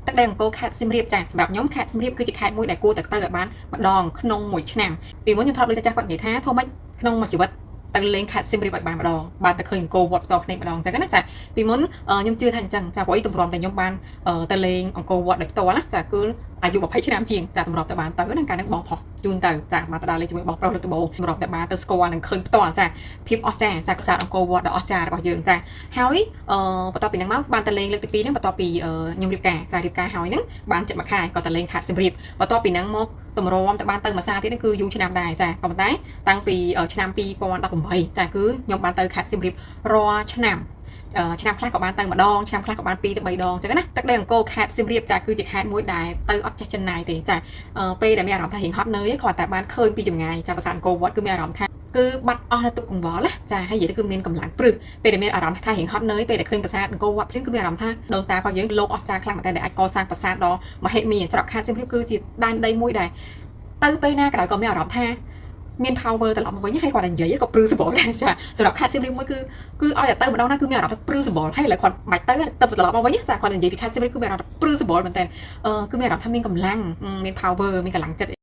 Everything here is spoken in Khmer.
ទឹកដីអង្គរខេត្តសៀមរាបចាសម្រាប់ខ្ញុំខេត្តសៀមរាបគឺជាខេត្តមួយដែលគួរតែទៅឲ្យបានម្ដងក្នុងមួយឆ្នាំពីមុនខ្ញុំធ្លាប់លើចាស់គាត់និយាយថាធំមិនក្នុងមួយជីវិតទៅលេងខេត្តសៀមរាបឲ្យបានម្ដងបានតែឃើញអង្គរវត្តផ្ទាល់ភ្នែកម្ដងអញ្ចឹងណាចាពីមុនខ្ញុំជឿថាអញ្ចឹងចាព្រោះអីទម្រាំតែខ្ញុំបានទៅលេងអង្គរវត្តដោយផ្ទាល់ណាចាគឺអាយុ20ឆ្នាំជាងចាទម្រាំតែបានទៅហ្នឹងកាលហ្នឹងបងផុសជូនទៅចាមកទៅដើរលេងជាមួយបងប្រុសលើកដំបូងទម្រាំតែបានទៅស្គាល់និងឃើញផ្ទាល់ចាភាពអស្ចារ្យចាប្រាសាទអង្គរវត្តដ៏អស្ចារ្យរបស់យើងចាហើយបន្ទាប់ពីហ្នឹងមកបានទៅលេងលើកទី2ហ្នឹងបន្ទាប់ពីខ្ញុំរៀបការចារៀបការហើយហ្នឹងបានចិត្តមួយខែក៏ទៅលេងខេត្តសៀមរាបបន្ទាប់ពីហ្នឹងមកទម្រាំទៅបានទៅមួយសាទៀតហ្នឹងគឺយូរឆ្នាំដែរចាក៏ប៉ុន្តែតាំងពីឆ្នាំ2018ចាគឺខ្ញុំបានទៅខេត្តសៀមរាបរាល់ឆ្នាំឆ្នាំខ្លះក៏បានទៅម្ដងឆ្នាំខ្លះក៏បាន2ទៅ3ដងអញ្ចឹងណាទឹកដីអង្គរខេត្តសៀមរាបចាគឺជាខេត្តមួយដែលទៅអត់ចេះចិនណាយទេចាពេលដែលមានអារម្មណ៍ថារៀងហត់នឿយគ្រាន់តែបានឃើញពីចម្ងាយចាប្រាសាទអង្គរវត្តគឺមានអារម្មណ៍ថាគឺបាត់អស់នៅទុកកង្វល់ណាចាហើយនិយាយទៅគឺមានកម្លាំងព្រឹកពេលដែលមានអារម្មណ៍ថារៀងហត់នឿយពេលដែលឃើញប្រាសាទអង្គរវត្តភ្លាមគឺមានអារម្មណ៍ថាដូនតារបស់យើងលោកអស្ចារ្យខ្លាំងមែនតើដែលអាចកសាងប្រាសាទដ៏មហិមាសម្រាប់ខេត្តសៀមរាបគឺជាដែនដីមួយដែលទៅពេលណាក៏ដោយក៏មានអារម្មណ៍ថាមាន power ត្រឡប់មកវិញហើយគាត់តែនិយាយក៏ព្រឺសបល់ដែរចាសម្រាប់ខេត្តសៀមរាបមួយគឺឲ្យតែទៅម្ដងណាគឺមានអារម្មណ៍ថាព្រឺសបល់ហើយឥឡូវគាត់មិនទៅត្រឡប់មកវិញចាគាត់និយាយពីខេត្តសៀមរាបគឺមានអារម្មណ៍ថាព្រឺសបល់មែនតើគឺមានអារម្មណ៍ថាមានកម្លាំងមាន power មានកម្លាំងចិត្ត